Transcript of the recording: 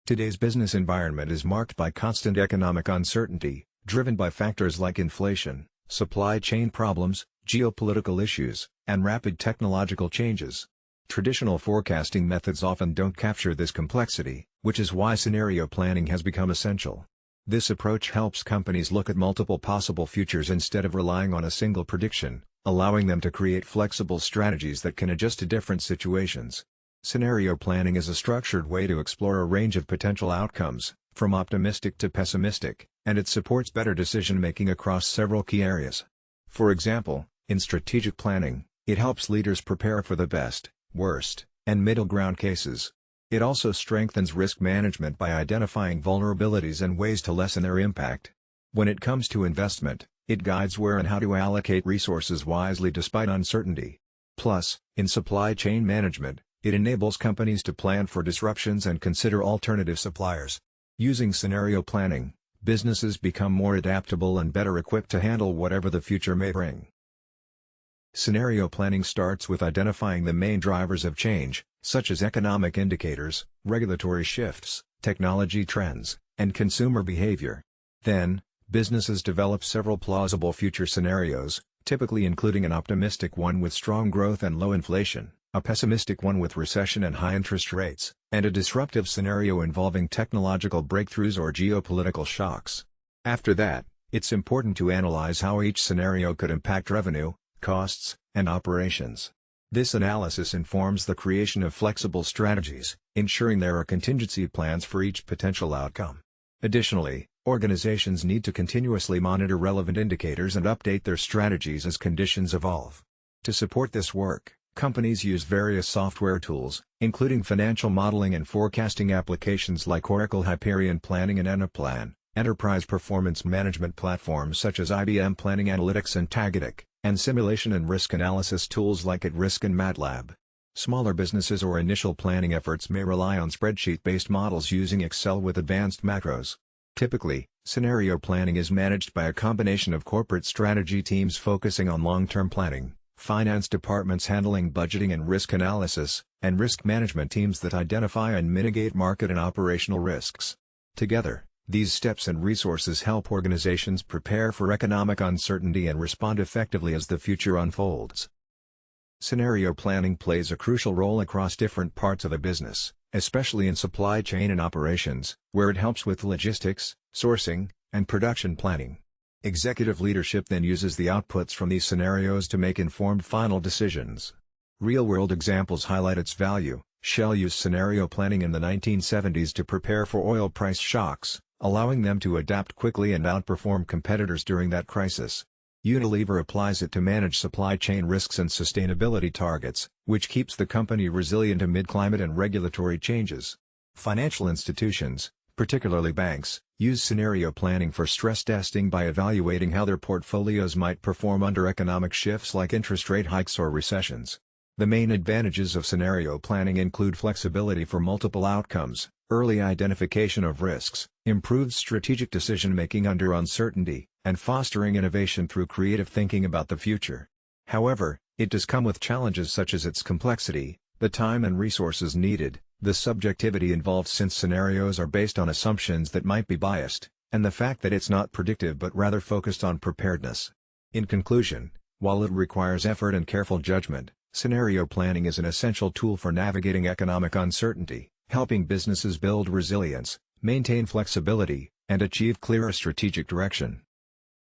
Today's business environment is marked by constant economic uncertainty, driven by factors like inflation, supply chain problems, geopolitical issues, and rapid technological changes. Traditional forecasting methods often don't capture this complexity, which is why scenario planning has become essential. This approach helps companies look at multiple possible futures instead of relying on a single prediction, allowing them to create flexible strategies that can adjust to different situations. Scenario planning is a structured way to explore a range of potential outcomes, from optimistic to pessimistic, and it supports better decision-making across several key areas. For example, in strategic planning, it helps leaders prepare for the best, worst, and middle ground cases. It also strengthens risk management by identifying vulnerabilities and ways to lessen their impact. When it comes to investment, it guides where and how to allocate resources wisely despite uncertainty. Plus, in supply chain management, it enables companies to plan for disruptions and consider alternative suppliers. Using scenario planning, businesses become more adaptable and better equipped to handle whatever the future may bring. Scenario planning starts with identifying the main drivers of change, such as economic indicators, regulatory shifts, technology trends, and consumer behavior. Then, businesses develop several plausible future scenarios, typically including an optimistic one with strong growth and low inflation, a pessimistic one with recession and high interest rates, and a disruptive scenario involving technological breakthroughs or geopolitical shocks. After that, it's important to analyze how each scenario could impact revenue, costs, and operations. This analysis informs the creation of flexible strategies, ensuring there are contingency plans for each potential outcome. Additionally, organizations need to continuously monitor relevant indicators and update their strategies as conditions evolve. To support this work, companies use various software tools, including financial modeling and forecasting applications like Oracle Hyperion Planning and Anaplan, enterprise performance management platforms such as IBM Planning Analytics and Tagetik, and simulation and risk analysis tools like @Risk and MATLAB. Smaller businesses or initial planning efforts may rely on spreadsheet-based models using Excel with advanced macros. Typically, scenario planning is managed by a combination of corporate strategy teams focusing on long-term planning, finance departments handling budgeting and risk analysis, and risk management teams that identify and mitigate market and operational risks. Together, these steps and resources help organizations prepare for economic uncertainty and respond effectively as the future unfolds. Scenario planning plays a crucial role across different parts of a business, especially in supply chain and operations, where it helps with logistics, sourcing, and production planning. Executive leadership then uses the outputs from these scenarios to make informed final decisions. Real-world examples highlight its value. Shell used scenario planning in the 1970s to prepare for oil price shocks, allowing them to adapt quickly and outperform competitors during that crisis. Unilever applies it to manage supply chain risks and sustainability targets, which keeps the company resilient amid climate and regulatory changes. Financial institutions, particularly banks, use scenario planning for stress testing by evaluating how their portfolios might perform under economic shifts like interest rate hikes or recessions. The main advantages of scenario planning include flexibility for multiple outcomes, early identification of risks, improved strategic decision-making under uncertainty, and fostering innovation through creative thinking about the future. However, it does come with challenges such as its complexity, the time and resources needed, the subjectivity involved since scenarios are based on assumptions that might be biased, and the fact that it's not predictive but rather focused on preparedness. In conclusion, while it requires effort and careful judgment, scenario planning is an essential tool for navigating economic uncertainty, helping businesses build resilience, maintain flexibility, and achieve clearer strategic direction.